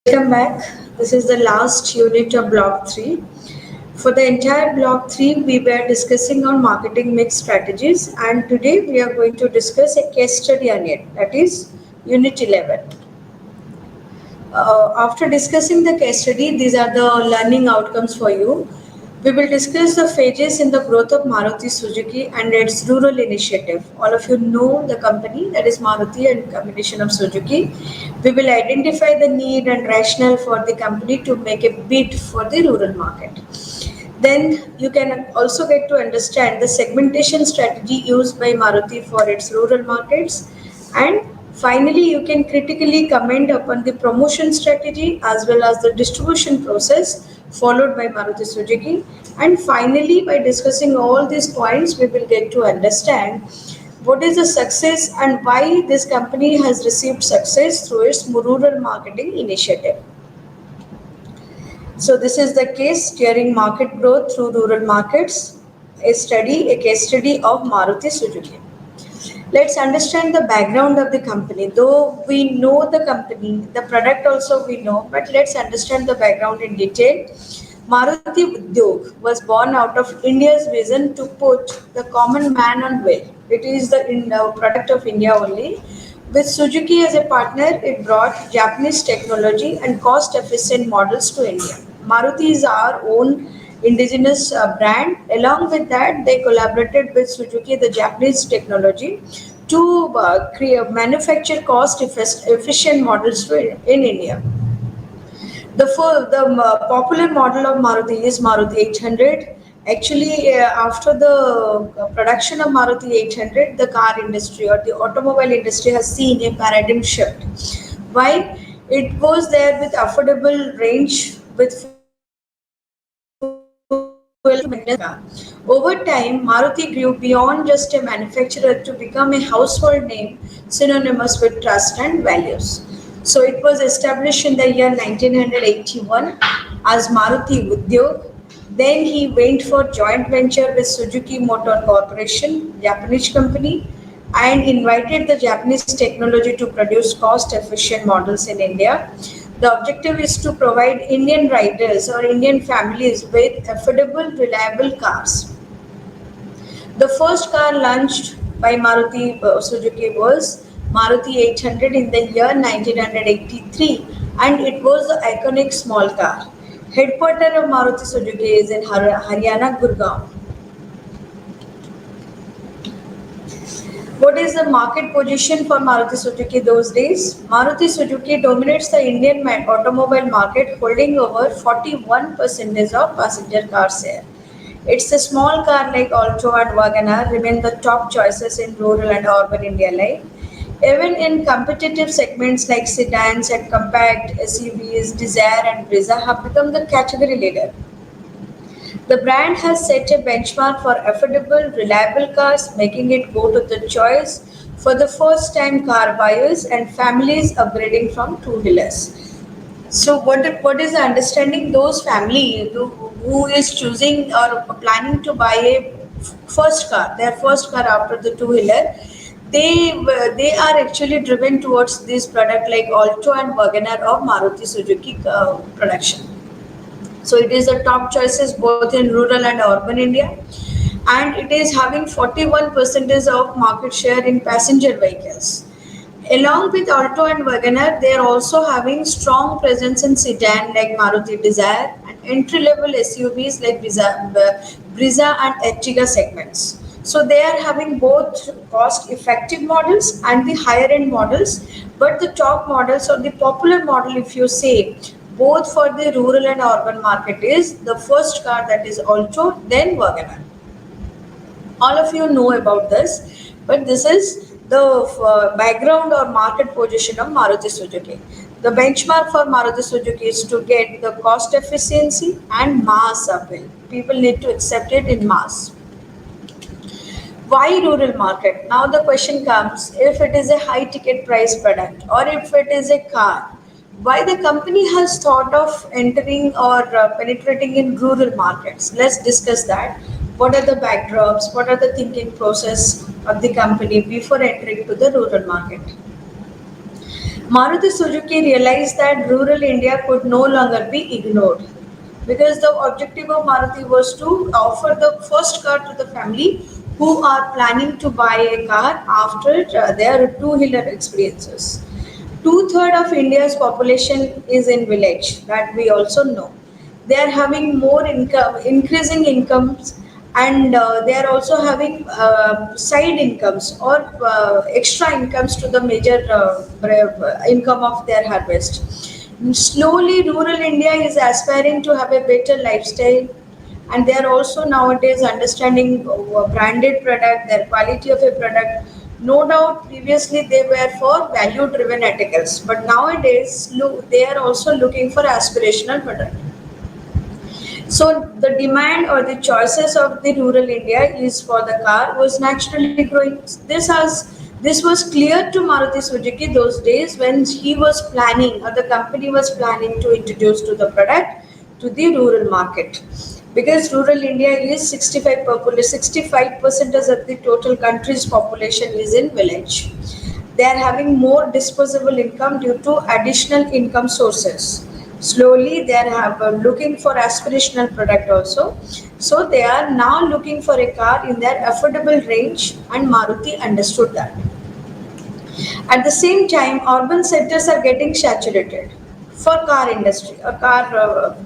Welcome back. This is the last unit of Block 3. For the entire Block 3, we were discussing on marketing mix strategies, and today we are going to discuss a case study on it, that is Unit 11. After discussing the case study, these are the learning outcomes for you. We will discuss the phases in the growth of Maruti Suzuki and its rural initiative. All of you know the company, that is Maruti and combination of Suzuki. We will identify the need and rationale for the company to make a bid for the rural market. Then you can also get to understand the segmentation strategy used by Maruti for its rural markets. And finally, you can critically comment upon the promotion strategy as well as the distribution process followed by Maruti Suzuki. And finally, by discussing all these points, we will get to understand what is the success and why this company has received success through its rural marketing initiative. So this is the case steering market growth through rural markets, a case study of Maruti Suzuki. Let's understand the background of the company. Though we know the company, the product also we know, but let's understand the background in detail. Maruti Udyog was born out of India's vision to put the common man on wheel. It is the product of India only. With Suzuki as a partner, it brought Japanese technology and cost-efficient models to India. Maruti is our own indigenous brand. Along with that, they collaborated with Suzuki, the Japanese technology, to manufacture cost-efficient models in India. The popular model of Maruti is Maruti 800. Actually, after the production of Maruti 800, the car industry or the automobile industry has seen a paradigm shift. Why? It was there with affordable range, with fuel maintenance car. Over time, Maruti grew beyond just a manufacturer to become a household name synonymous with trust and values. So it was established in the year 1981 as Maruti Udyog. Then he went for joint venture with Suzuki Motor Corporation, Japanese company, and invited the Japanese technology to produce cost-efficient models in India. The objective is to provide Indian riders or Indian families with affordable, reliable cars. The first car launched by Maruti Suzuki was Maruti 800 in the year 1983, and it was the iconic small car. Headquarters of Maruti Suzuki is in Haryana, Gurgaon. What is the market position for Maruti Suzuki those days? Maruti Suzuki dominates the Indian automobile market, holding over 41% of passenger car share. It's a small car like Alto and Wagoner remain the top choices in rural and urban India life. Even in competitive segments like sedans and compact SUVs, Desire and Brezza have become the category leader. The brand has set a benchmark for affordable, reliable cars, making it go to the choice for the first time car buyers and families upgrading from two-wheelers. So, what is the understanding? Those family who is choosing or planning to buy a first car, their first car after the two-wheeler, they are actually driven towards this product like Alto and Wagoner of Maruti Suzuki production. So it is the top choices both in rural and urban India, and it is having 41% of market share in passenger vehicles. Along with Alto and Wagoner, they are also having strong presence in sedan like Maruti Desire and entry-level SUVs like Brezza and Ertiga segments. So they are having both cost-effective models and the higher-end models, but the top models or the popular model, if you say, both for the rural and urban market is the first car, that is Alto, then Wagoner. All of you know about this, but this is the background or market position of Maruti Suzuki. The benchmark for Maruti Suzuki is to get the cost efficiency and mass appeal. People need to accept it in mass. Why rural market? Now the question comes, if it is a high ticket price product or if it is a car, why the company has thought of entering or penetrating in rural markets? Let's discuss that. What are the backdrops? What are the thinking process of the company before entering to the rural market? Maruti Suzuki realized that rural India could no longer be ignored because the objective of Maruti was to offer the first car to the family who are planning to buy a car after their two-wheeler experiences. Two-thirds of India's population is in village, that we also know. They are having more income, increasing incomes, and they are also having side incomes or extra incomes to the major income of their harvest. Slowly, rural India is aspiring to have a better lifestyle, and they are also nowadays understanding branded product, their quality of a product. No doubt, previously they were for value-driven articles, but nowadays they are also looking for aspirational product. So the demand or the choices of the rural India is for the car was naturally growing. This was clear to Maruti Suzuki those days when he was planning or the company was planning to introduce to the product to the rural market. Because rural India is 65% of the total country's population is in village. They are having more disposable income due to additional income sources. Slowly, they are looking for aspirational product also. So they are now looking for a car in their affordable range, and Maruti understood that. At the same time, urban sectors are getting saturated for car industry or car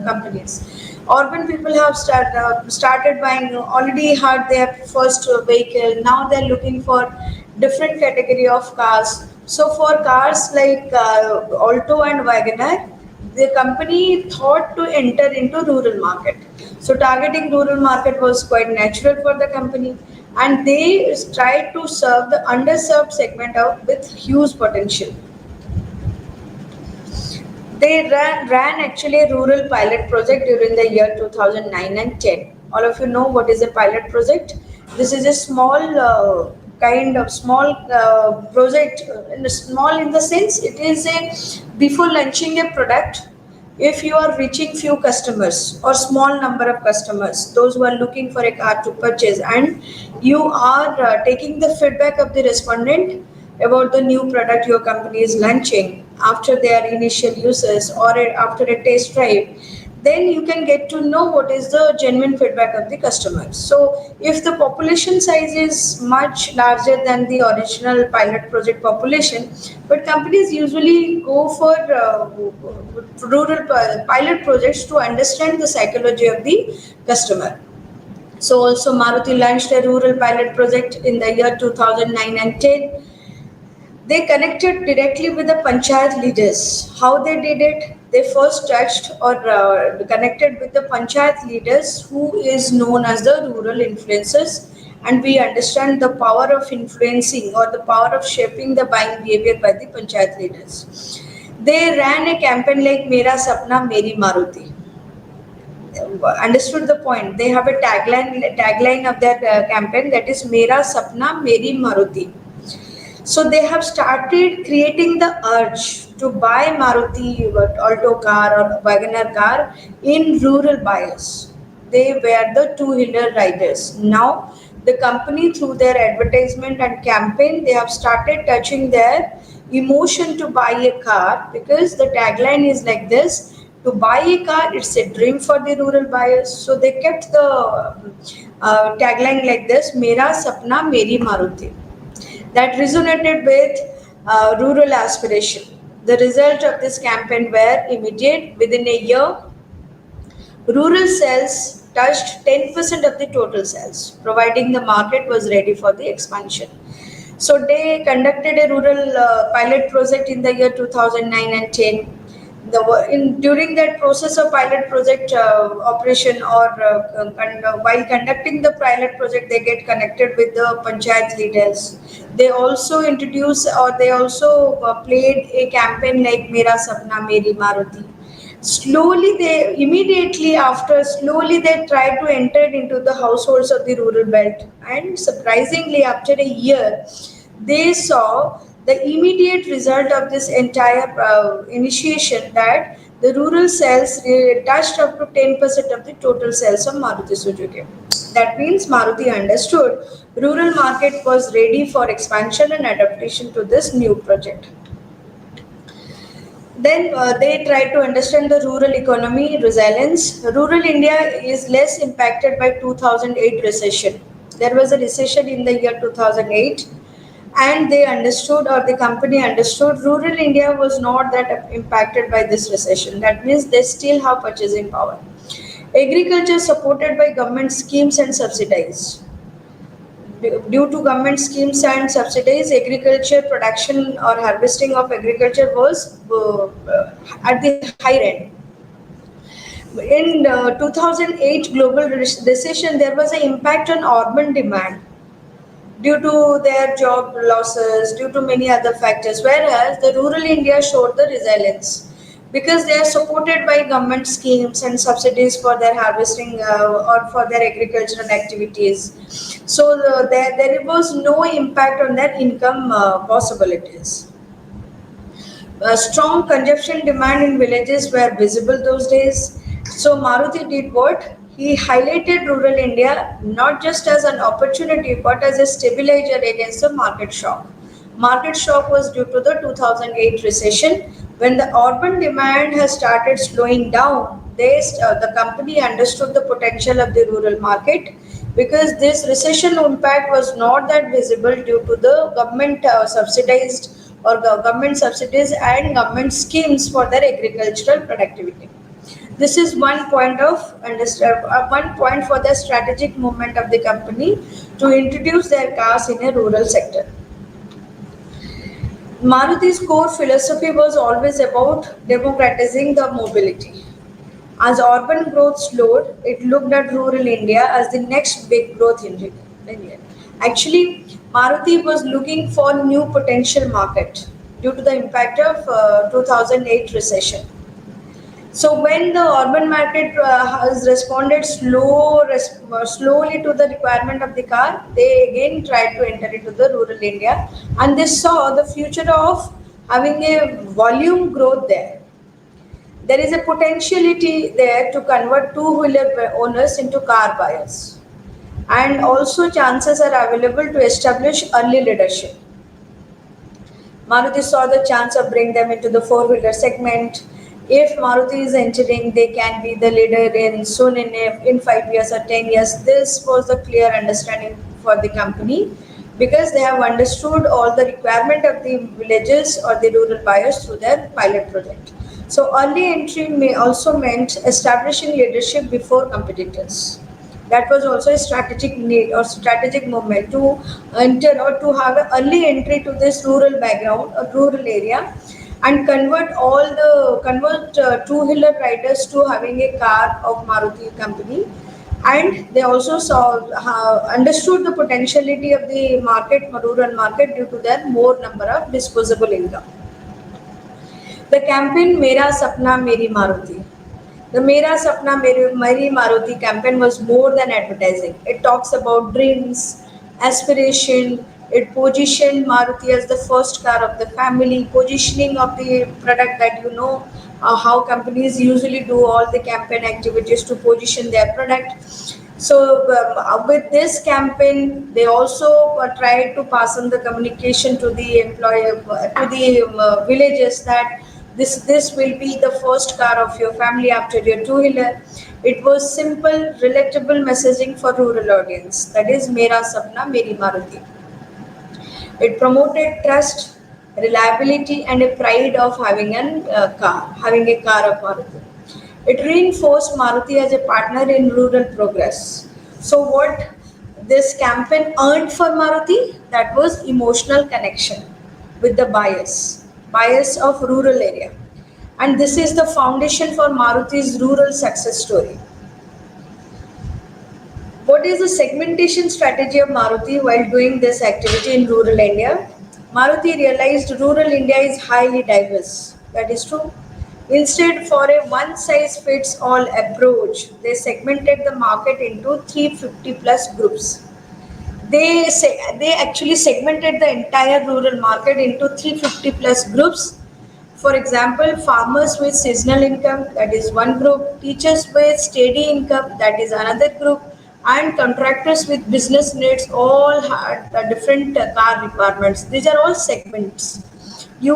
companies. Urban people have started buying, already had their first vehicle. Now they're looking for different category of cars. So for cars like Alto and Wagoner, the company thought to enter into rural market. So targeting rural market was quite natural for the company, and they tried to serve the underserved segment of with huge potential. They ran actually a rural pilot project during the year 2009 and 10. All of you know what is a pilot project. This is a small kind of small project, small in the sense it is a before launching a product. If you are reaching few customers or small number of customers, those who are looking for a car to purchase, and you are taking the feedback of the respondent about the new product your company is launching after their initial uses or after a test drive, then you can get to know what is the genuine feedback of the customers. So if the population size is much larger than the original pilot project population, but companies usually go for rural pilot projects to understand the psychology of the customer. So also Maruti launched a rural pilot project in the year 2009 and 10. They connected directly with the panchayat leaders. How they did it? They first touched or connected with the panchayat leaders, who is known as the rural influencers, and we understand the power of influencing or the power of shaping the buying behavior by the panchayat leaders. They ran a campaign like Mera Sapna Meri Maruti. Understood the point. They have a tagline of their campaign, that is Mera Sapna Meri Maruti. So they have started creating the urge to buy Maruti Alto car or Wagoner car in rural buyers. They were the two-wheeler riders. Now the company, through their advertisement and campaign, they have started touching their emotion to buy a car, because the tagline is like this: to buy a car, it's a dream for the rural buyers. So they kept the tagline like this: Mera Sapna Meri Maruti. That resonated with rural aspiration. The result of this campaign were immediate. Within a year, rural sales touched 10% of the total sales, providing the market was ready for the expansion. So they conducted a rural pilot project in the year 2009 and 10. During that process of pilot project operation, or while conducting the pilot project, they get connected with the panchayat leaders. They also introduce, or they also played a campaign like Mera Sapna Meri Maruti. Slowly they immediately after slowly they tried to enter into the households of the rural belt, and surprisingly after a year they saw the immediate result of this entire initiation, that the rural sales touched up to 10% of the total sales of Maruti Suzuki. That means Maruti understood rural market was ready for expansion and adaptation to this new project. Then they try to understand the rural economy resilience. Rural India is less impacted by 2008 recession. There was a recession in the year 2008, and they understood, or the company understood, rural India was not that impacted by this recession. That means they still have purchasing power. Agriculture supported by government schemes and subsidized. Due to government schemes and subsidies, agriculture production or harvesting of agriculture was at the high end. In 2008 global recession, there was an impact on urban demand due to their job losses, due to many other factors, whereas the rural India showed the resilience because they are supported by government schemes and subsidies for their harvesting or for their agricultural activities. So there was no impact on their income possibilities. Strong consumption demand in villages were visible those days. So Maruti did what? He highlighted rural India not just as an opportunity but as a stabilizer against the market shock. Market shock was due to the 2008 recession when the urban demand has started slowing down. The company understood the potential of the rural market because this recession impact was not that visible due to the government subsidized or government subsidies and government schemes for their agricultural productivity. This is one point for the strategic movement of the company to introduce their cars in a rural sector. Maruti's core philosophy was always about democratizing the mobility. As urban growth slowed, it looked at rural India as the next big growth engine. Actually, Maruti was looking for new potential market due to the impact of 2008 recession. So when the urban market has responded slowly to the requirement of the car, they again tried to enter into the rural India, and they saw the future of having a volume growth there. There is a potentiality there to convert two-wheeler owners into car buyers, and also chances are available to establish early leadership. Maruti saw the chance of bring them into the four-wheeler segment. If Maruti is entering, they can be the leader in soon in 5 years or 10 years. This was the clear understanding for the company because they have understood all the requirement of the villages or the rural buyers through their pilot project. So early entry may also meant establishing leadership before competitors. That was also a strategic need or strategic movement to enter or to have an early entry to this rural background or rural area and convert two-wheeler riders to having a car of Maruti company. And they also understood the potentiality of the market, rural market, due to their more number of disposable income. The campaign Mera Sapna Meri Maruti. The Mera Sapna Meri Maruti campaign was more than advertising. It talks about dreams, aspiration. It positioned Maruti as the first car of the family, positioning of the product that how companies usually do all the campaign activities to position their product. So with this campaign, they also tried to pass on the communication to the employer, to the villages that this will be the first car of your family after your two-wheeler. It was simple, relatable messaging for rural audience. That is Mera Sapna Meri Maruti. It promoted trust, reliability, and a pride of having a car of Maruti. It reinforced Maruti as a partner in rural progress. So, what this campaign earned for Maruti, that was emotional connection with the buyers of rural area, and this is the foundation for Maruti's rural success story. What is the segmentation strategy of Maruti while doing this activity in rural India? Maruti realized rural India is highly diverse. That is true. Instead, for a one size fits all approach, they segmented the market into 350 plus groups. They actually segmented the entire rural market into 350 plus groups. For example, farmers with seasonal income, that is one group, teachers with steady income, that is another group, and contractors with business needs all had different car requirements. These are all segments. you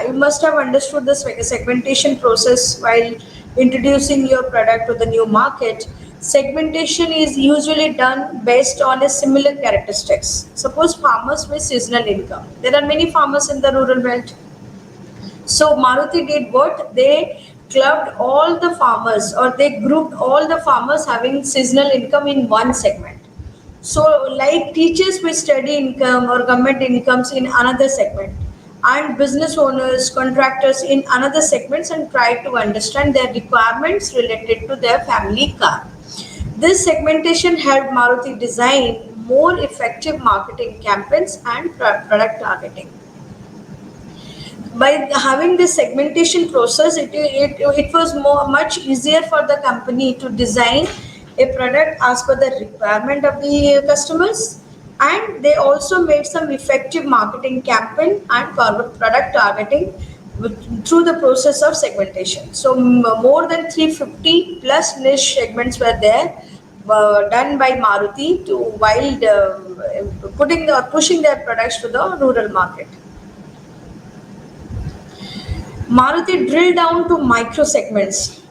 you must have understood the segmentation process while introducing your product to the new market. Segmentation is usually done based on a similar characteristics. Suppose farmers with seasonal income. There are many farmers in the rural belt. So Maruti did what? They clubbed all the farmers, or they grouped all the farmers having seasonal income in one segment. So, like teachers with steady income or government incomes in another segment, and business owners, contractors in another segments, and try to understand their requirements related to their family car. This segmentation helped Maruti design more effective marketing campaigns and product targeting. By having this segmentation process, it was much easier for the company to design a product as per the requirement of the customers, and they also made some effective marketing campaign and product targeting through the process of segmentation. So more than 350 plus niche segments were there, done by Maruti to while putting or pushing their products to the rural market. Maruti drilled down to micro segments.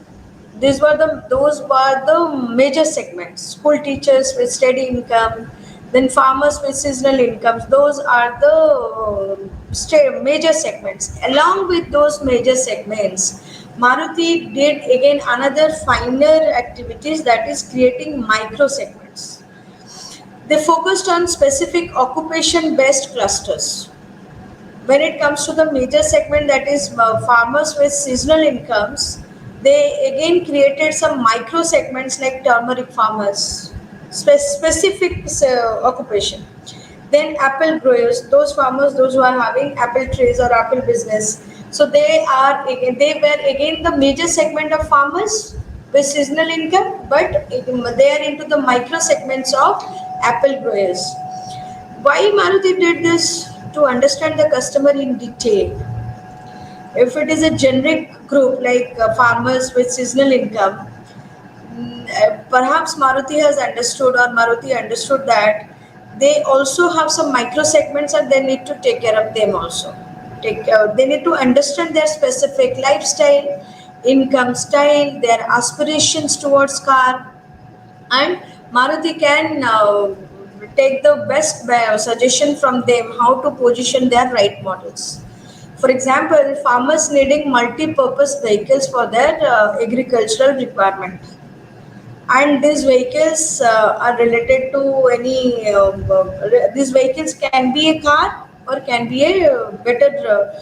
Those were the major segments. School teachers with steady income, then farmers with seasonal incomes. Those are the major segments. Along with those major segments, Maruti did again another finer activities, that is creating micro segments. They focused on specific occupation based clusters. When it comes to the major segment, that is farmers with seasonal incomes, they again created some micro segments like turmeric farmers, specific occupation. Then apple growers, those farmers, those who are having apple trees or apple business. So they were again the major segment of farmers with seasonal income, but they are into the micro segments of apple growers. Why Maruti did this? To understand the customer in detail. If it is a generic group like farmers with seasonal income, perhaps Maruti has understood, or Maruti understood that they also have some micro segments and they need to take care of them also. They need to understand their specific lifestyle, income style, their aspirations towards car, and Maruti can take the best suggestion from them how to position their right models. For example, farmers needing multi-purpose vehicles for their agricultural requirement, and these vehicles are related to any. These vehicles can be a car or can be a better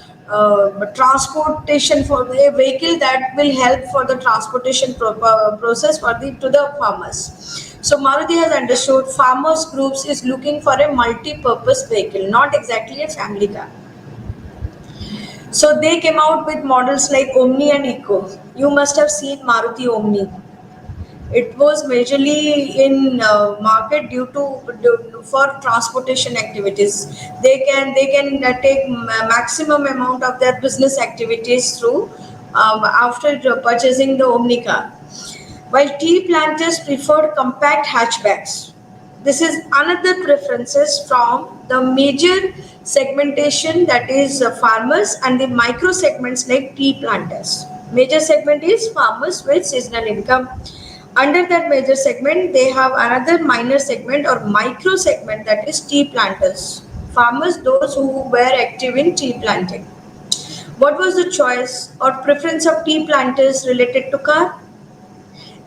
transportation for a vehicle that will help for the transportation process for the to the farmers. So Maruti has understood farmers groups is looking for a multi-purpose vehicle, not exactly a family car. So they came out with models like Omni and Eco. You must have seen Maruti Omni. It was majorly in market for transportation activities. They can take maximum amount of their business activities through after purchasing the Omni car. While tea planters preferred compact hatchbacks. This is another preferences from the major segmentation, that is farmers, and the micro segments like tea planters. Major segment is farmers with seasonal income. Under that major segment, they have another minor segment or micro segment, that is tea planters. Farmers, those who were active in tea planting. What was the choice or preference of tea planters related to car?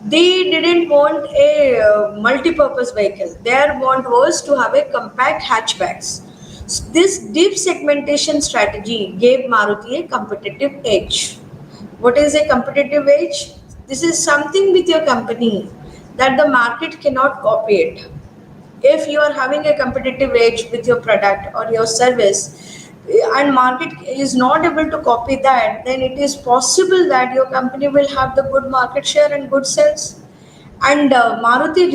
They didn't want a multi-purpose vehicle. Their want was to have a compact hatchbacks. This deep segmentation strategy gave Maruti a competitive edge. What is a competitive edge? This is something with your company that the market cannot copy it. If you are having a competitive edge with your product or your service, and market is not able to copy that, then it is possible that your company will have the good market share and good sales. And Maruti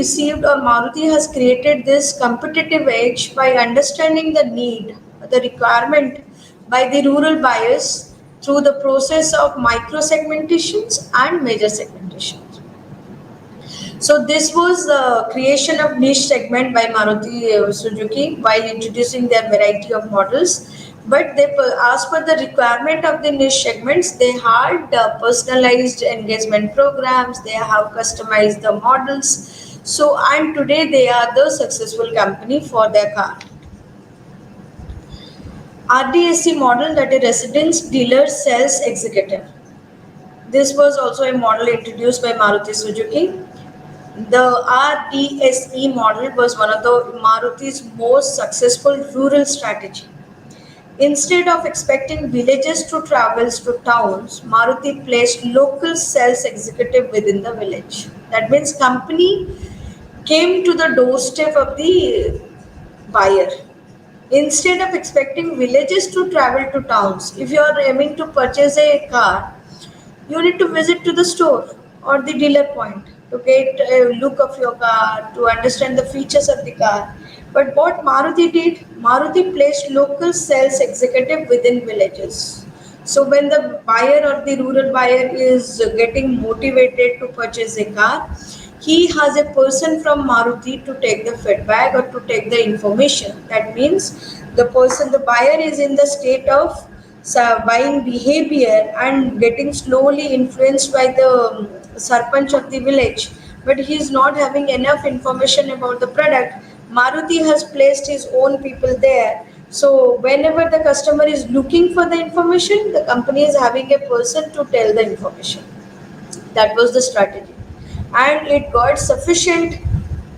has created this competitive edge by understanding the need, the requirement by the rural buyers through the process of micro segmentations and major segmentations. So this was the creation of niche segment by Maruti Suzuki while introducing their variety of models. But as per the requirement of the niche segments, they had personalized engagement programs, they have customized the models. So and today they are the successful company for their car. RDSC model, that is residence dealer sales executive. This was also a model introduced by Maruti Suzuki. The RDSE model was one of the Maruti's most successful rural strategy. Instead of expecting villages to travel to towns, Maruti placed local sales executive within the village. That means company came to the doorstep of the buyer. Instead of expecting villages to travel to towns, if you are aiming to purchase a car, you need to visit to the store or the dealer point to get a look of your car, to understand the features of the car. But what Maruti did, Maruti placed local sales executive within villages. So when the buyer or the rural buyer is getting motivated to purchase a car, he has a person from Maruti to take the feedback or to take the information. That means the buyer is in the state of buying behavior and getting slowly influenced by the sarpanch of the village, but he is not having enough information about the product. Maruti has placed his own people there. So whenever the customer is looking for the information, the company is having a person to tell the information. That was the strategy. And it got sufficient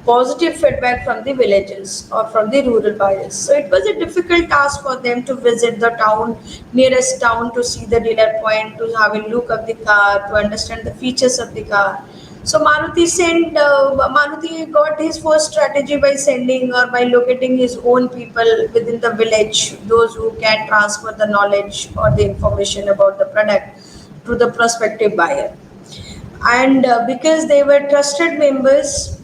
positive feedback from the villagers or from the rural buyers. So it was a difficult task for them to visit the town, nearest town, to see the dealer point, to have a look of the car, to understand the features of the car. So Maruti got his first strategy by sending or by locating his own people within the village, those who can transfer the knowledge or the information about the product to the prospective buyer. And because they were trusted members,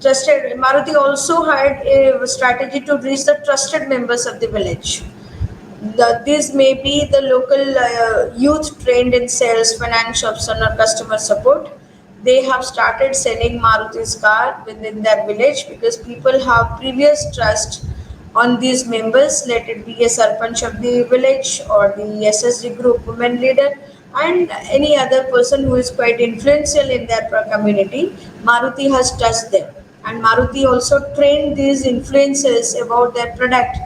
trusted, Maruti also had a strategy to reach the trusted members of the village. These may be the local youth trained in sales, finance shops, or customer support. They have started selling Maruti's car within their village because people have previous trust on these members, let it be a sarpanch of the village or the SSG group women leader and any other person who is quite influential in their community. Maruti has touched them, and Maruti also trained these influencers about their product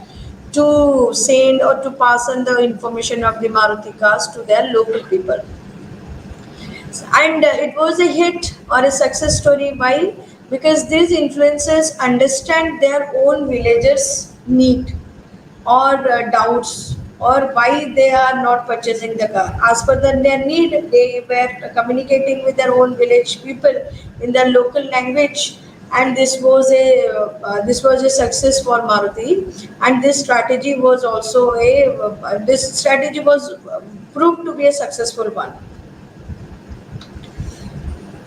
to send or to pass on the information of the Maruti cars to their local people. And it was a hit or a success story. Why? Because these influencers understand their own villagers' need or doubts or why they are not purchasing the car. As per their need, they were communicating with their own village people in their local language, and this was a success for Maruti. And this strategy was proved to be a successful one.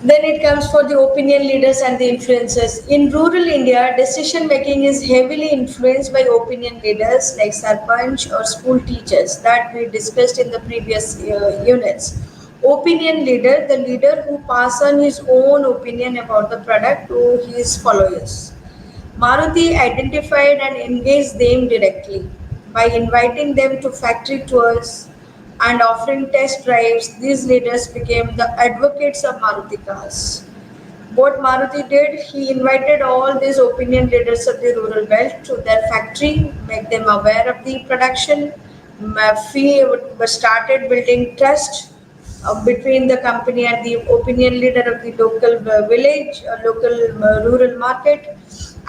Then it comes for the opinion leaders and the influencers. In rural India, decision making is heavily influenced by opinion leaders like Sarpanch or school teachers that we discussed in the previous units. Opinion leader, the leader who pass on his own opinion about the product to his followers. Maruti identified and engaged them directly by inviting them to factory tours and offering test drives. These leaders became the advocates of Maruti cars. What Maruti did, he invited all these opinion leaders of the rural belt to their factory, make them aware of the production, started building trust between the company and the opinion leader of the local village, local rural market.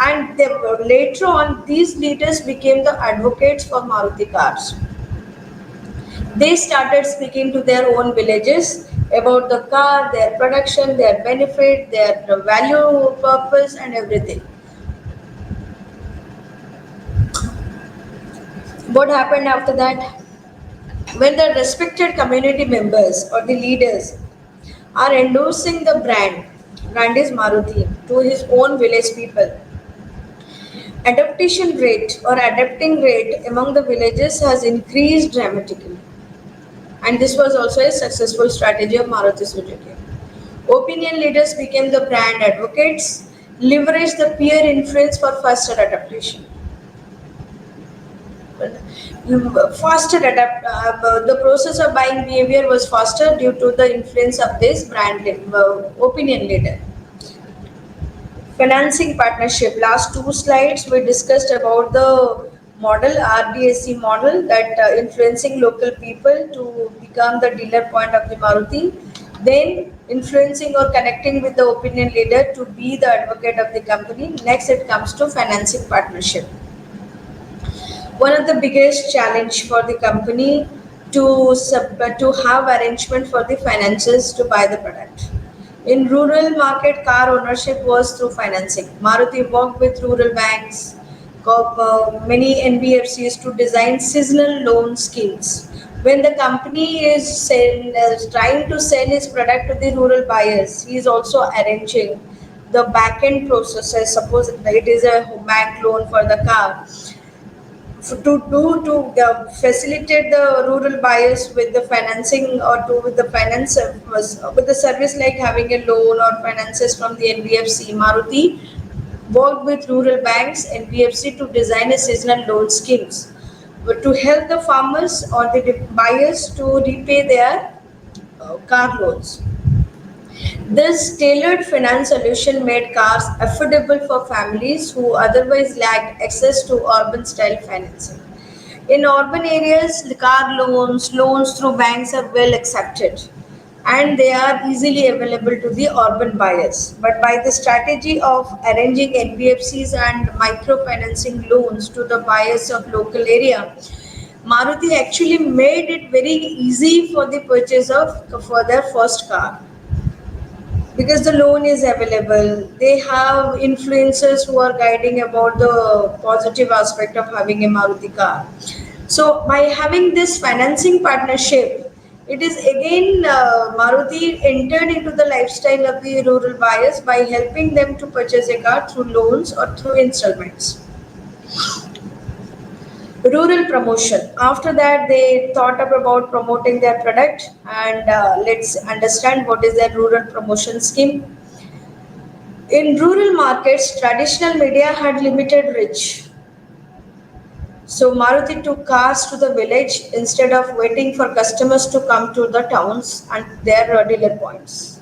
And later on, these leaders became the advocates for Maruti cars. They started speaking to their own villages about the car, their production, their benefit, their value, purpose, and everything. What happened after that? When the respected community members or the leaders are endorsing the brand is Maruti, to his own village people, adaptation rate or adapting rate among the villages has increased dramatically. And this was also a successful strategy of Maruti Suzuki. Opinion leaders became the brand advocates, leveraged the peer influence for faster adaptation. faster adapt. The process of buying behavior was faster due to the influence of this opinion leader. Financing partnership. Last two slides we discussed about the model RDSC model that influencing local people to become the dealer point of the Maruti. Then influencing or connecting with the opinion leader to be the advocate of the company. Next it comes to financing partnership. One of the biggest challenge for the company to have arrangement for the finances to buy the product. In rural market, car ownership was through financing. Maruti worked with rural banks, many NBFCs to design seasonal loan schemes. When the company is trying to sell his product to the rural buyers, he is also arranging the back end processes. Suppose it is a bank loan for the car, to facilitate the rural buyers with the financing or to with the finance with the service like having a loan or finances from the NBFC. Maruti worked with rural banks NBFC to design a seasonal loan schemes but to help the farmers or the buyers to repay their car loans. This tailored finance solution made cars affordable for families who otherwise lacked access to urban style financing. In urban areas, the car loans through banks are well accepted and they are easily available to the urban buyers. But by the strategy of arranging NBFCs and microfinancing loans to the buyers of local area, Maruti actually made it very easy for the purchase of for their first car because the loan is available. They have influencers who are guiding about the positive aspect of having a Maruti car. So by having this financing partnership, it is again Maruti entered into the lifestyle of the rural buyers by helping them to purchase a car through loans or through installments. Rural promotion. After that, they thought up about promoting their product, and let's understand what is their rural promotion scheme. In rural markets, traditional media had limited reach. So Maruti took cars to the village instead of waiting for customers to come to the towns and their dealer points.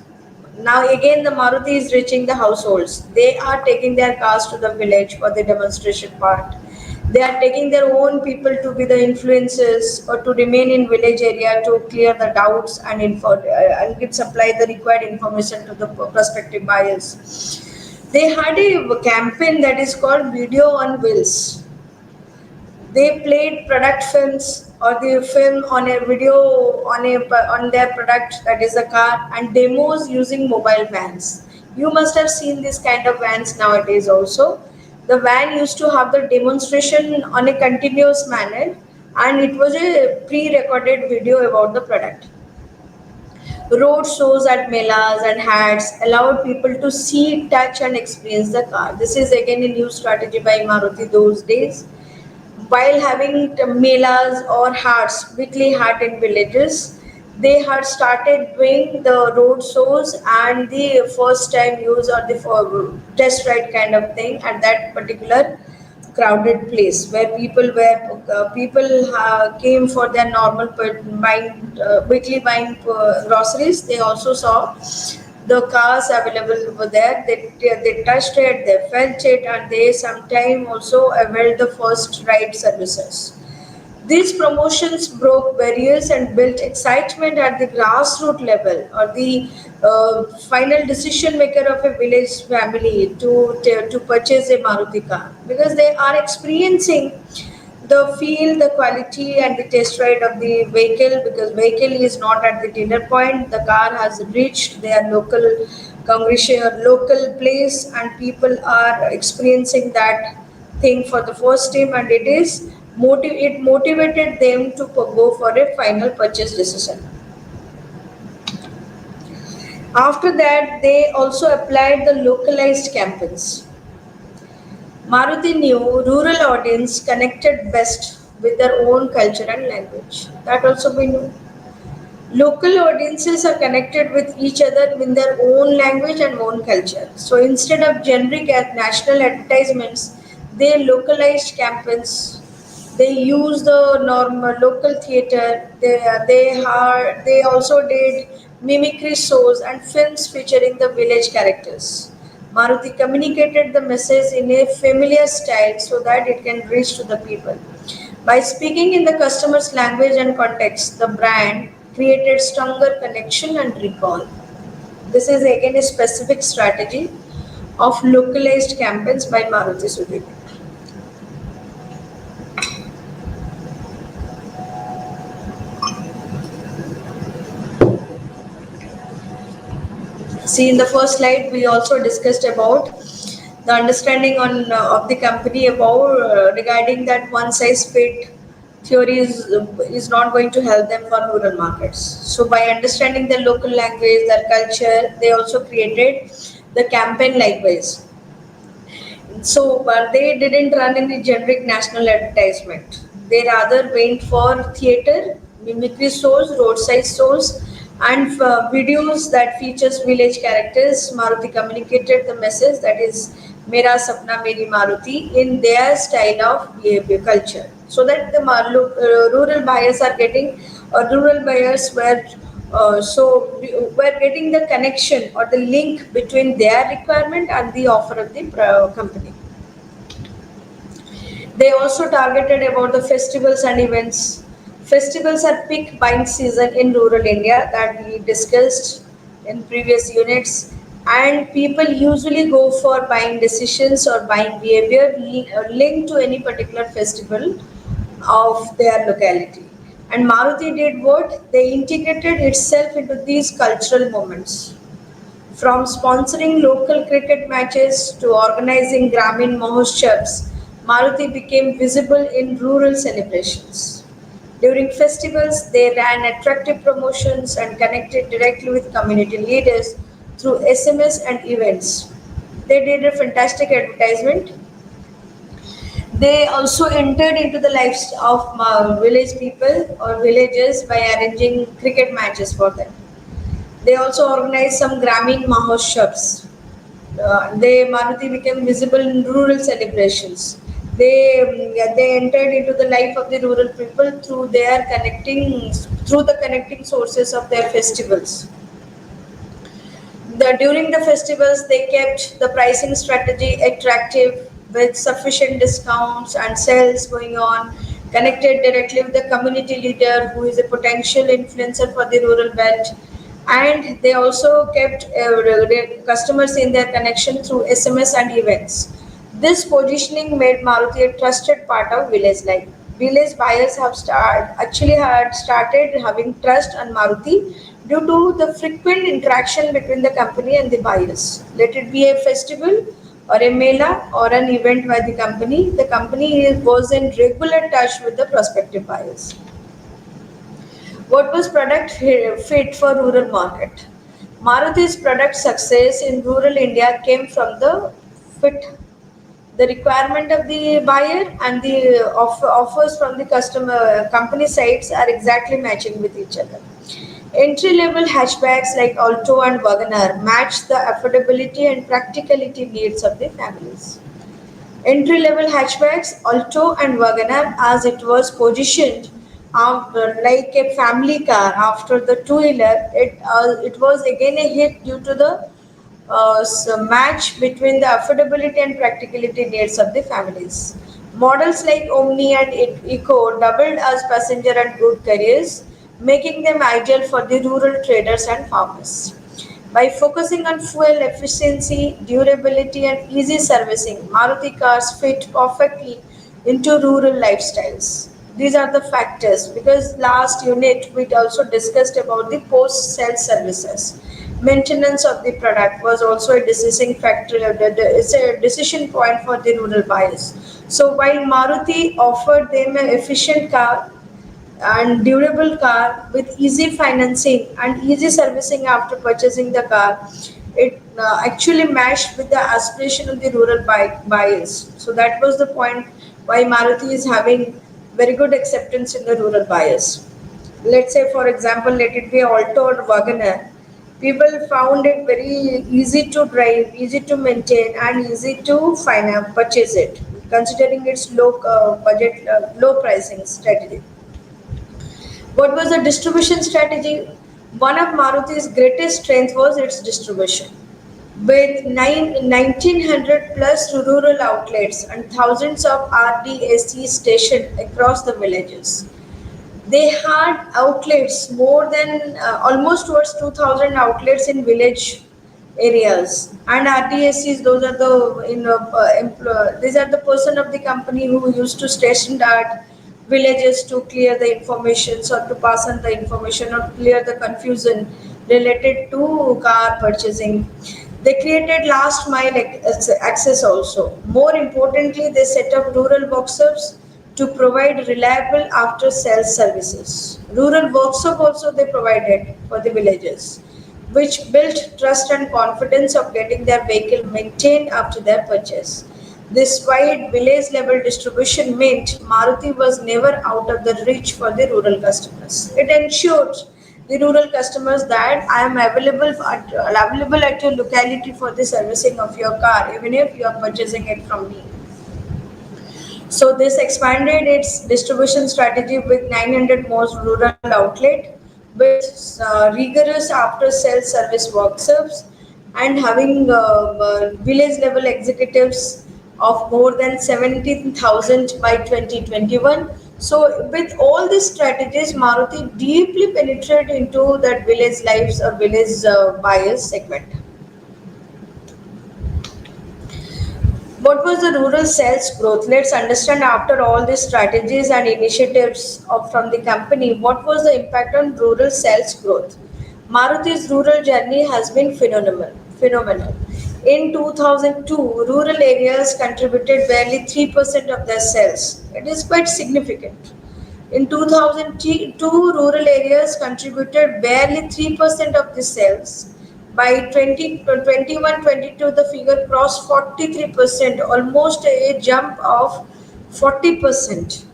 Now again the Maruti is reaching the households. They are taking their cars to the village for the demonstration part. They are taking their own people to be the influencers or to remain in village area to clear the doubts and and give supply the required information to the prospective buyers. They had a campaign that is called Video on Wheels. They played product films or the film on a video on their product, that is a car, and demos using mobile vans. You must have seen this kind of vans nowadays also. The van used to have the demonstration on a continuous manner, and it was a pre-recorded video about the product. Road shows at melas and hats allowed people to see, touch, and experience the car. This is again a new strategy by Maruti those days. While having melas or hats, weekly hat in villages, they had started doing the road shows and the first time use or the test ride kind of thing at that particular crowded place where people came for their normal buying weekly buying groceries. They also saw the cars available over there. They touched it, they felt it, and they sometimes also availed the first ride services. These promotions broke barriers and built excitement at the grassroots level or the final decision maker of a village family to purchase a Maruti car because they are experiencing the feel, the quality, and the test ride of the vehicle because vehicle is not at the dealer point. The car has reached their local congregation or local place, and people are experiencing that thing for the first time, and it motivated them to go for a final purchase decision. After that, they also applied the localized campaigns. Maruti knew rural audience connected best with their own culture and language. That also we knew. Local audiences are connected with each other in their own language and own culture. So instead of generic national advertisements, they localized campaigns They use the normal local theater. They also did mimicry shows and films featuring the village characters. Maruti communicated the message in a familiar style so that it can reach to the people. By speaking in the customer's language and context, the brand created stronger connection and recall. This is again a specific strategy of localized campaigns by Maruti Suzuki. See, in the first slide, we also discussed about the understanding on of the company about regarding that one size fit theory is not going to help them for rural markets. So, by understanding the local language, their culture, they also created the campaign likewise. So, but they didn't run any generic national advertisement. They rather went for theater, mimicry shows, roadside shows, and videos that features village characters. Maruti communicated the message that is "Mera Sapna Meri Maruti" in their style of behavior culture, so that the rural buyers are getting, or rural buyers were we're getting the connection or the link between their requirement and the offer of the company. They also targeted about the festivals and events. Festivals are peak buying season in rural India that we discussed in previous units, and people usually go for buying decisions or buying behavior linked to any particular festival of their locality. And Maruti did what? They integrated itself into these cultural moments. From sponsoring local cricket matches to organizing Gramin Mahotsav, Maruti became visible in rural celebrations. During festivals, they ran attractive promotions and connected directly with community leaders through SMS and events. They did a fantastic advertisement. They also entered into the lives of village people or villagers by arranging cricket matches for them. They also organized some Gramin Mahotshavs. Maruti became visible in rural celebrations. They entered into the life of the rural people through the connecting sources of their festivals. During the festivals, they kept the pricing strategy attractive with sufficient discounts and sales going on, connected directly with the community leader who is a potential influencer for the rural belt. And they also kept their customers in their connection through SMS and events. This positioning made Maruti a trusted part of village life. Village buyers actually had started having trust on Maruti due to the frequent interaction between the company and the buyers. Let it be a festival or a mela or an event by the company was in regular touch with the prospective buyers. What was product fit for rural market? Maruti's product success in rural India came from the fit, the requirement of the buyer and the offers from the customer company sides are exactly matching with each other. Entry level hatchbacks like Alto and Wagoner match the affordability and practicality needs of the families. Entry level hatchbacks, Alto and Wagoner, as it was positioned like a family car after the two wheeler, it was again a hit due to the match between the affordability and practicality needs of the families. Models like Omni and Eco doubled as passenger and good carriers, making them ideal for the rural traders and farmers. By focusing on fuel efficiency, durability, and easy servicing, Maruti cars fit perfectly into rural lifestyles. These are the factors because last unit we also discussed about the post sale services. Maintenance of the product was also a decision factor. It's a decision point for the rural buyers. So while Maruti offered them an efficient car, and durable car with easy financing and easy servicing after purchasing the car, it actually matched with the aspiration of the rural buyers. So that was the point why Maruti is having very good acceptance in the rural buyers. Let's say, for example, let it be Alto or Wagoner. People found it very easy to drive, easy to maintain, and easy to finance, purchase it. considering its low pricing strategy. What was the distribution strategy? One of Maruti's greatest strength was its distribution. With 1900 plus rural outlets and thousands of RDAC stationed across the villages, they had outlets more than almost towards 2000 outlets in village areas, and RDSCs, those are the these are the person of the company who used to station at villages to clear the information or to pass on the information or clear the confusion related to car purchasing. They created last mile access also. More importantly, they set up rural workshops to provide reliable after sales services. Rural workshop also they provided for the villages, which built trust and confidence of getting their vehicle maintained after their purchase. This wide village level distribution meant Maruti was never out of the reach for the rural customers. It ensured the rural customers that I am available at your locality for the servicing of your car, even if you are purchasing it from me. So this expanded its distribution strategy with 900 more rural outlet with rigorous after-sales service workshops and having village level executives of more than 17,000 by 2021. So with all these strategies, Maruti deeply penetrated into that village lives or village buyers segment. What was the rural sales growth? Let's understand after all these strategies and initiatives from the company, what was the impact on rural sales growth? Maruti's rural journey has been phenomenal. In 2002, rural areas contributed barely 3% of their sales. It is quite significant. In 2002, rural areas contributed barely 3% of the sales. By 2021-22, the figure crossed 43%, almost a jump of 40%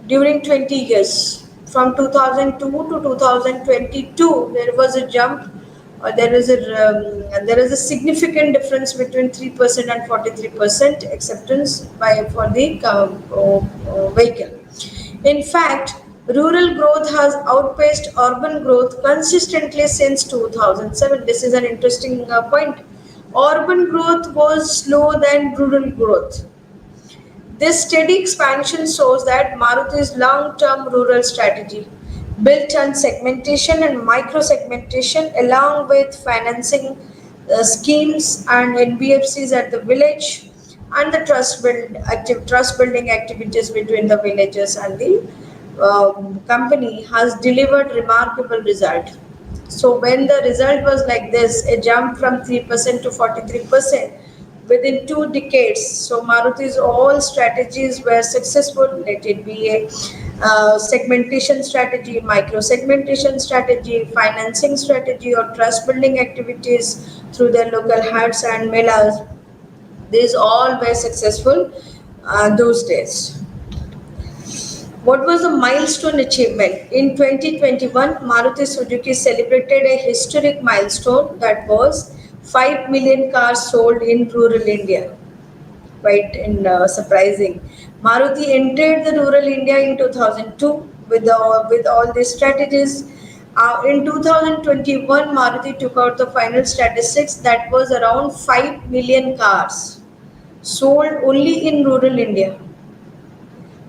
during 20 years. From 2002 to 2022, there was a jump. There is a significant difference between 3% and 43% acceptance by for the vehicle. In fact, rural growth has outpaced urban growth consistently since 2007. This is an interesting point. Urban growth was slower than rural growth. This steady expansion shows that Maruti's long-term rural strategy, built on segmentation and micro-segmentation along with financing schemes and NBFCs at the village and the trust building activities between the villages and the company has delivered remarkable result. So when the result was like this, a jump from 3% to 43% within 2 decades. So Maruti's all strategies were successful. Let it be a segmentation strategy, micro segmentation strategy, financing strategy, or trust building activities through their local hats and melas. These all were successful those days. What was the milestone achievement? In 2021, Maruti Suzuki celebrated a historic milestone that was 5 million cars sold in rural India. Quite surprising. Maruti entered the rural India in 2002 with all these strategies. In 2021, Maruti took out the final statistics that was around 5 million cars sold only in rural India.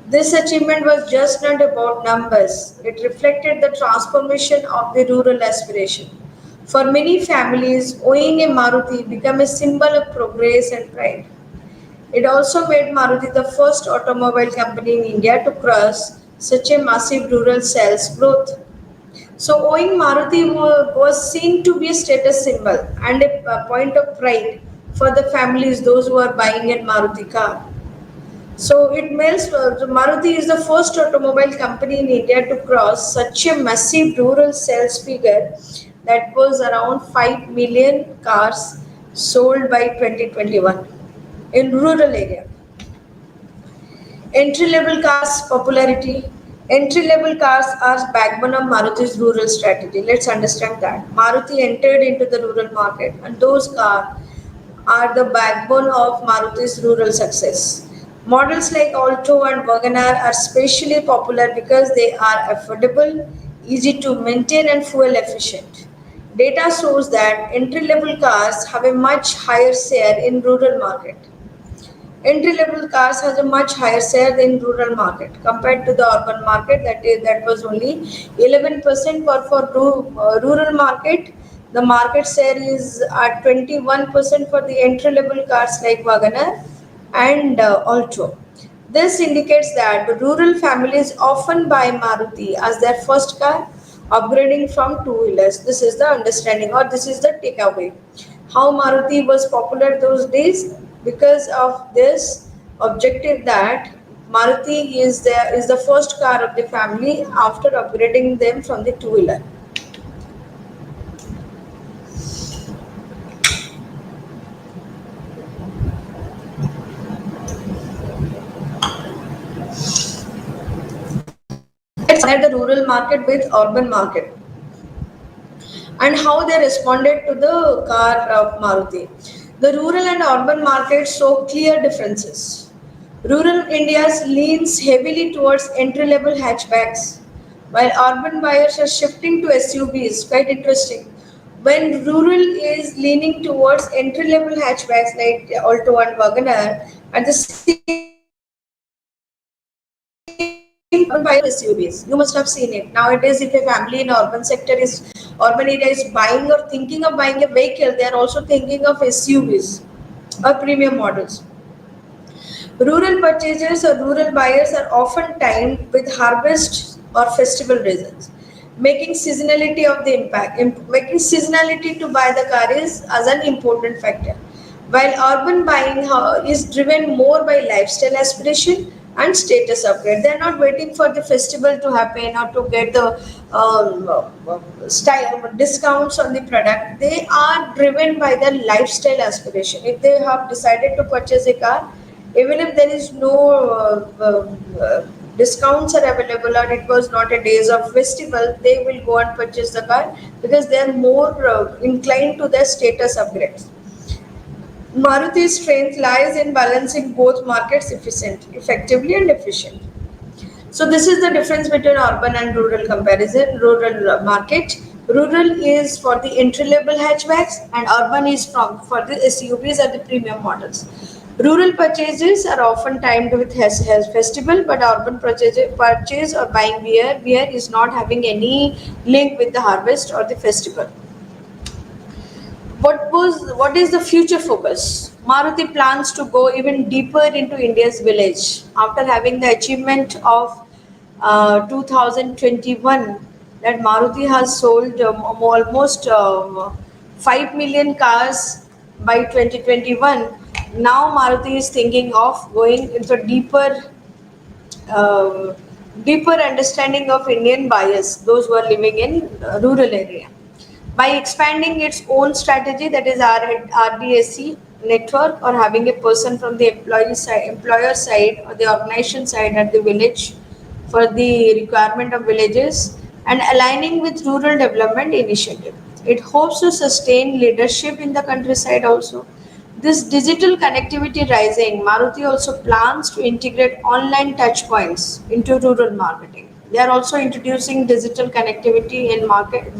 This achievement was just not about numbers, it reflected the transformation of the rural aspiration. For many families, owning a Maruti became a symbol of progress and pride. It also made Maruti the first automobile company in India to cross such a massive rural sales growth. So, owning Maruti was seen to be a status symbol and a point of pride for the families, those who are buying a Maruti car. So it means Maruti is the first automobile company in India to cross such a massive rural sales figure that was around 5 million cars sold by 2021 in rural area. Entry level cars popularity. Entry level cars are backbone of Maruti's rural strategy. Let's understand that. Maruti entered into the rural market and those cars are the backbone of Maruti's rural success. Models like Alto and WagonR are especially popular because they are affordable, easy to maintain, and fuel efficient. Data shows that entry-level cars have a much higher share in rural market. Entry-level cars has a much higher share in rural market compared to the urban market. That was only 11% for rural market. The market share is at 21% for the entry-level cars like Wagoner and Alto. This indicates that rural families often buy Maruti as their first car, upgrading from two-wheelers. This is the understanding, or this is the takeaway. How Maruti was popular those days because of this objective that Maruti is the first car of the family after upgrading them from the two-wheeler. Let's compare the rural market with urban market and how they responded to the car of Maruti. The rural and urban markets show clear differences. Rural India leans heavily towards entry-level hatchbacks, while urban buyers are shifting to SUVs. Quite interesting. When rural is leaning towards entry-level hatchbacks like Alto and Wagoner, at the same time, urban buyers SUVs. You must have seen it. Nowadays, if a family in urban area is buying or thinking of buying a vehicle, they are also thinking of SUVs or premium models. Rural purchasers or rural buyers are often timed with harvest or festival reasons, making seasonality to buy the car is as an important factor. While urban buying is driven more by lifestyle aspiration and status upgrade, they are not waiting for the festival to happen or to get the style discounts on the product. They are driven by the lifestyle aspiration. If they have decided to purchase a car, even if there is no discounts are available or it was not a days of festival, they will go and purchase the car because they are more inclined to their status upgrades. Maruti's strength lies in balancing both markets effectively and efficient. So this is the difference between urban and rural comparison. Rural market. Rural is for the entry-level hatchbacks and urban is for the SUVs or the premium models. Rural purchases are often timed with has festival, but urban purchase or buying beer is not having any link with the harvest or the festival. What is the future focus? Maruti plans to go even deeper into India's village after having the achievement of 2021 that Maruti has sold almost 5 million cars by 2021. Now Maruti is thinking of going into uh, deeper understanding of Indian buyers, those who are living in rural area, by expanding its own strategy, that is RDSC network, or having a person from the employer side or the organization side at the village for the requirement of villages and aligning with rural development initiative. It hopes to sustain leadership in the countryside also. This digital connectivity rising, Maruti also plans to integrate online touchpoints into rural marketing. They are also introducing digital connectivity in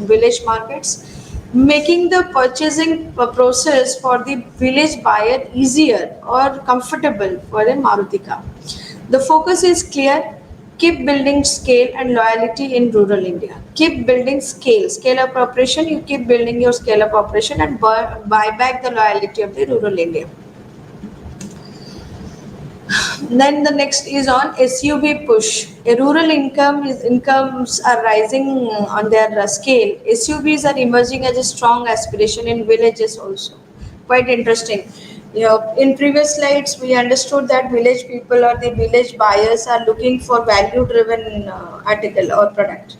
village markets, making the purchasing process for the village buyer easier or comfortable for a Maruti car. The focus is clear: keep building scale and loyalty in rural India. Keep building scale up operation. You keep building your scale up operation and buy back the loyalty of the rural India. Then the next is on SUV push. A rural incomes are rising on their scale. SUVs are emerging as a strong aspiration in villages also. Quite interesting. In previous slides, we understood that village people or the village buyers are looking for value-driven article or product.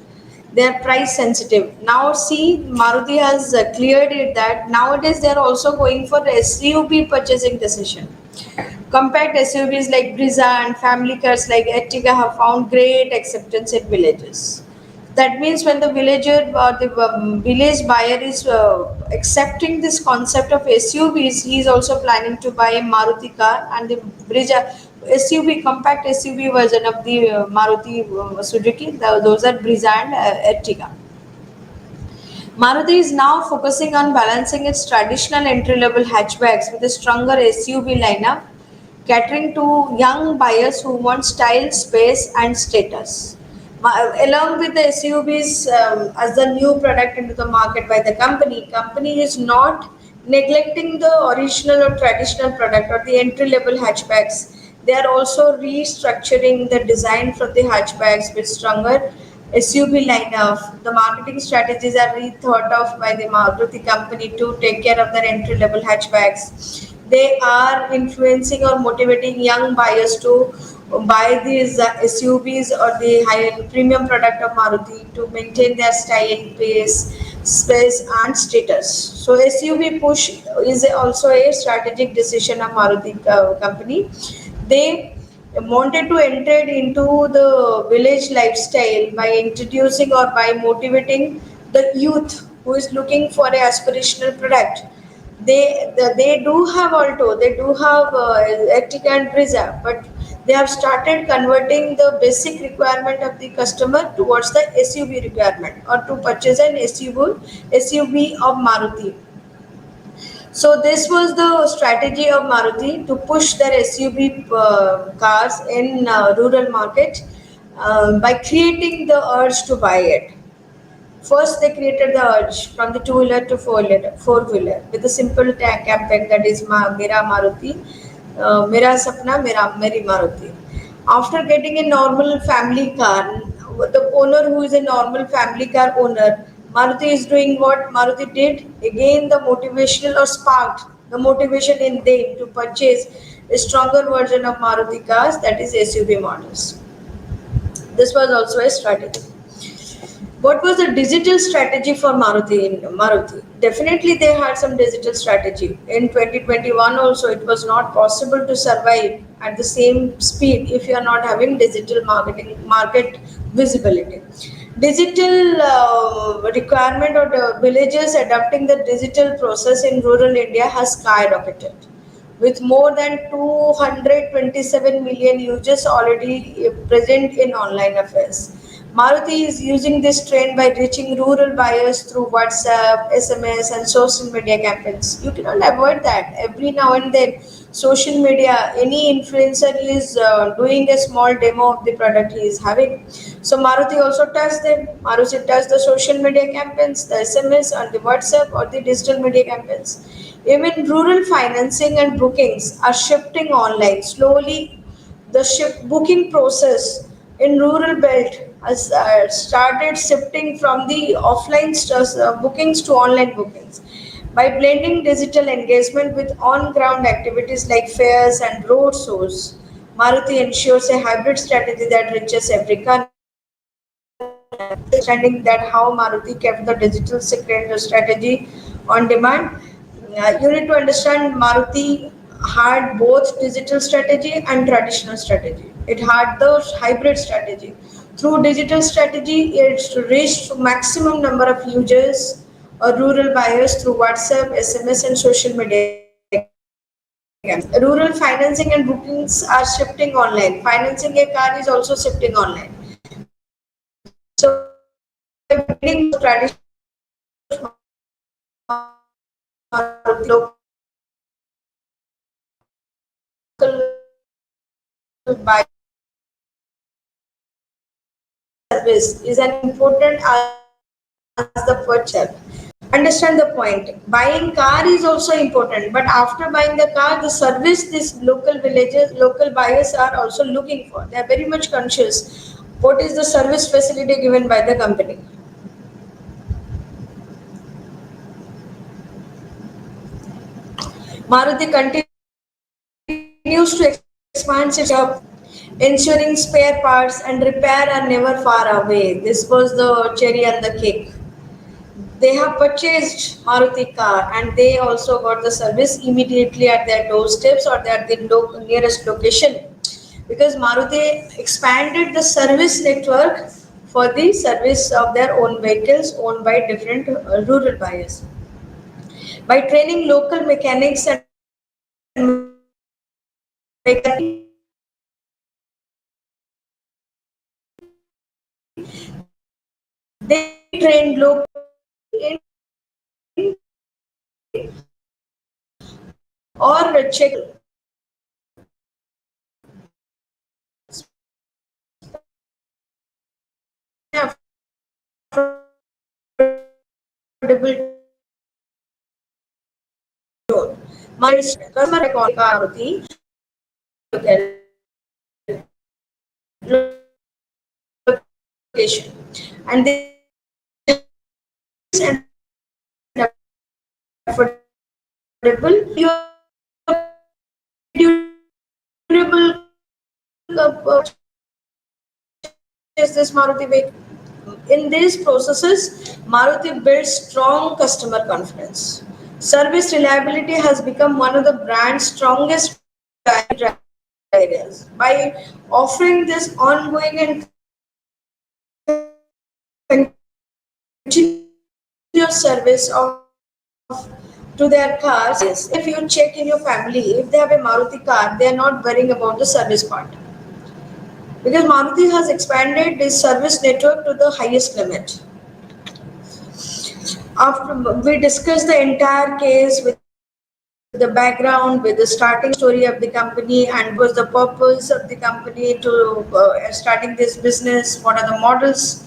They are price sensitive. Now see, Maruti has cleared it that nowadays they are also going for SUV purchasing decision. Compact SUVs like Brezza and family cars like Ertiga have found great acceptance in villages. That means when the villager or the village buyer is accepting this concept of SUVs, he is also planning to buy a Maruti car and the bridge SUV, compact SUV version of the Maruti Suzuki. Those are Brezza and Ertiga. Maruti is now focusing on balancing its traditional entry-level hatchbacks with a stronger SUV lineup, catering to young buyers who want style, space, and status. Along with the SUVs as the new product into the market by the company is not neglecting the original or traditional product or the entry-level hatchbacks. They are also restructuring the design for the hatchbacks with stronger SUV lineup. The marketing strategies are rethought of by the Maruti company to take care of their entry level hatchbacks. They are influencing or motivating young buyers to buy these SUVs or the high premium product of Maruti to maintain their style, pace, space, and status. So SUV push is also a strategic decision of Maruti company. They wanted to enter into the village lifestyle by introducing or by motivating the youth who is looking for a aspirational product. They do have Alto, they do have Electric and Brezza, but they have started converting the basic requirement of the customer towards the SUV requirement or to purchase an SUV of Maruti. So this was the strategy of Maruti to push their SUV cars in rural market by creating the urge to buy it. First, they created the urge from the two-wheeler to four-wheeler with a simple tag campaign that is Mera Maruti, Mera Sapna, Meri Maruti. After getting a normal family car, the owner who is a normal family car owner, Maruti is doing what Maruti did. Again, the motivational or sparked the motivation in them to purchase a stronger version of Maruti cars, that is SUV models. This was also a strategy. What was the digital strategy for Maruti in Maruti? Definitely they had some digital strategy. In 2021 also it was not possible to survive at the same speed if you are not having digital market visibility. Digital requirement of the villagers adopting the digital process in rural India has skyrocketed with more than 227 million users already present in online affairs. Maruti is using this trend by reaching rural buyers through WhatsApp, SMS, and social media campaigns. You cannot avoid that. Every now and then, social media, any influencer is doing a small demo of the product he is having. So Maruti also does them. Maruti does the social media campaigns, the SMS, and the WhatsApp or the digital media campaigns. Even rural financing and bookings are shifting online. Slowly, the booking process in rural belt has started shifting from the offline bookings to online bookings. By blending digital engagement with on-ground activities like fairs and road shows, Maruti ensures a hybrid strategy that reaches every corner. Understanding that how Maruti kept the digital secret strategy on demand. You need to understand Maruti had both digital strategy and traditional strategy. It had the hybrid strategy. Through digital strategy, it reached maximum number of users or rural buyers through WhatsApp, SMS, and social media campaigns. Rural financing and bookings are shifting online. Financing a car is also shifting online. So by blending both traditional service is an important as the purchase. Understand the point. Buying car is also important, but after buying the car, the service these local buyers are also looking for. They are very much conscious. What is the service facility given by the company? Maruti continues to expand its ensuring spare parts and repair are never far away. This was the cherry on the cake. They have purchased Maruti car and they also got the service immediately at their doorsteps or at the nearest location because Maruti expanded the service network for the service of their own vehicles owned by different rural buyers. By training local mechanics and they trained locally or check affordable tone. My customer economy location, and this and affordable your durable is this Maruti vehicle. In these processes, Maruti builds strong customer confidence. Service reliability has become one of the brand's strongest areas. By offering this ongoing and continuous service to their cars, if you check in your family, if they have a Maruti car, they are not worrying about the service part because Maruti has expanded its service network to the highest limit. After we discussed the entire case with the background, with the starting story of the company, and was the purpose of the company to starting this business. What are the models?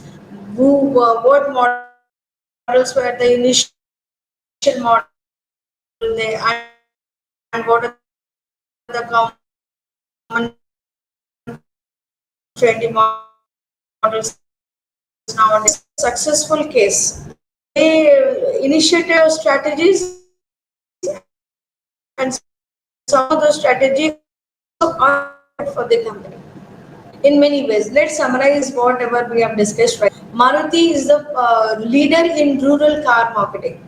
What models were the initial model? And what are the common trendy models nowadays? Successful case. They initiated strategies, and some of those strategies are for the company. In many ways, let's summarize whatever we have discussed. Right, Maruti is the leader in rural car marketing,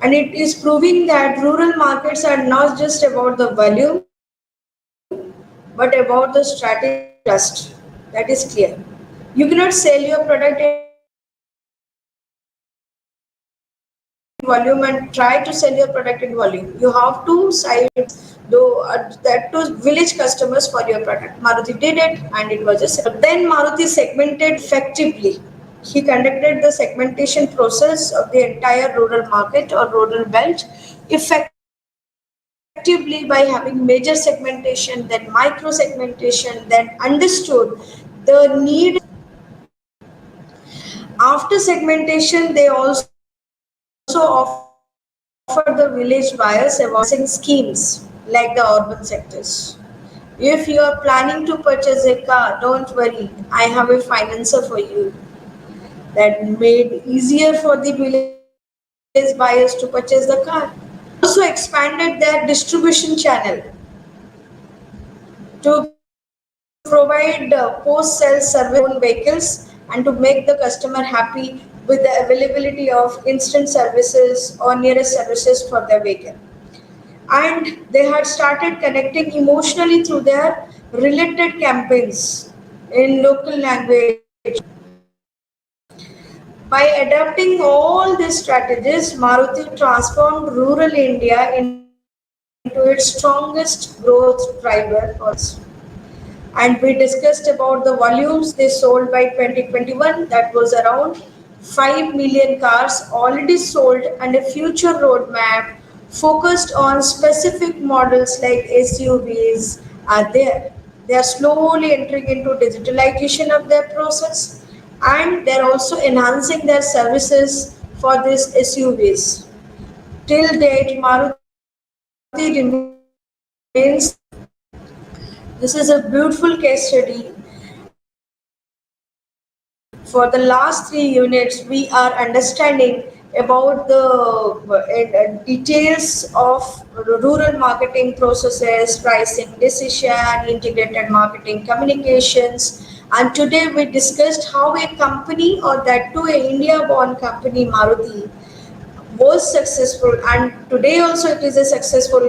and it is proving that rural markets are not just about the volume, but about the strategy trust. That is clear. You cannot sell your product in volume and try to sell your product in volume. You have to sell that to village customers for your product. Maruti did it, and it was a success. Then Maruti segmented effectively. He conducted the segmentation process of the entire rural market or rural belt effectively by having major segmentation, then micro segmentation, then understood the need. After segmentation, they also offer the village buyers financing schemes like the urban sectors. If you are planning to purchase a car, don't worry, I have a financer for you that made easier for the village buyers to purchase the car. They also expanded their distribution channel to provide post-sale service own vehicles and to make the customer happy with the availability of instant services or nearest services for their vehicle. And they had started connecting emotionally through their related campaigns in local language. By adopting all these strategies, Maruti transformed rural India into its strongest growth driver also. And we discussed about the volumes they sold by 2021, that was around 5 million cars already sold, and a future roadmap focused on specific models like SUVs are there. They are slowly entering into digitalization of their process, and they're also enhancing their services for these SUVs. Till date, Maruti remains the leader. This is a beautiful case study. For the last three units, we are understanding about the details of rural marketing processes, pricing decision, integrated marketing communications. And today we discussed how a company, or that too a India-born company, Maruti, was successful, and today also it is a successful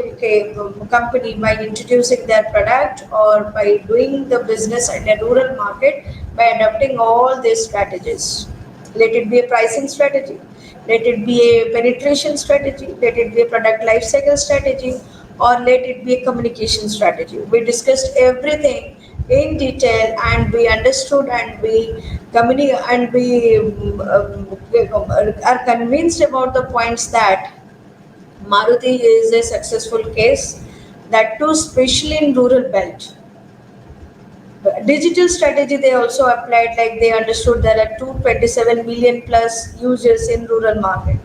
company by introducing their product or by doing the business in a rural market by adopting all these strategies. Let it be a pricing strategy, let it be a penetration strategy, let it be a product life cycle strategy, or let it be a communication strategy. We discussed everything in detail, and we understood, and we are convinced about the points that Maruti is a successful case, that too, especially in rural belt. Digital strategy they also applied, like they understood there are 227 million plus users in rural market.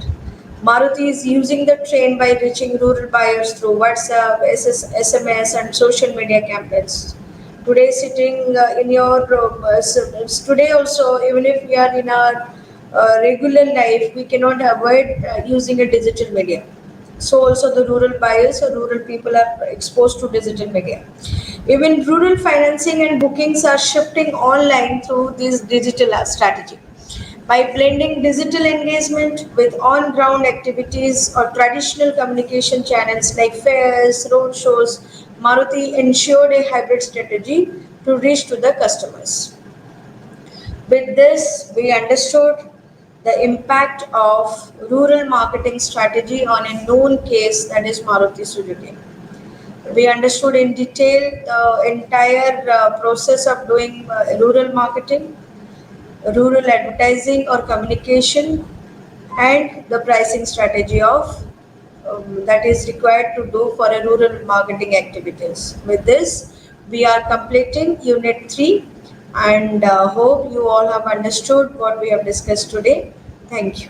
Maruti is using the train by reaching rural buyers through WhatsApp, SMS, and social media campaigns. Today, sitting in your today also, even if we are in our regular life, we cannot avoid using a digital media. So also the rural buyers or rural people are exposed to digital media. Even rural financing and bookings are shifting online through this digital strategy. By blending digital engagement with on-ground activities or traditional communication channels like fairs, roadshows, Maruti ensured a hybrid strategy to reach to the customers. With this, we understood the impact of rural marketing strategy on a known case, that is Maruti Suzuki. We understood in detail the entire process of doing rural marketing, rural advertising or communication, and the pricing strategy of that is required to do for a rural marketing activities. With this, we are completing Unit 3, and hope you all have understood what we have discussed today. Thank you.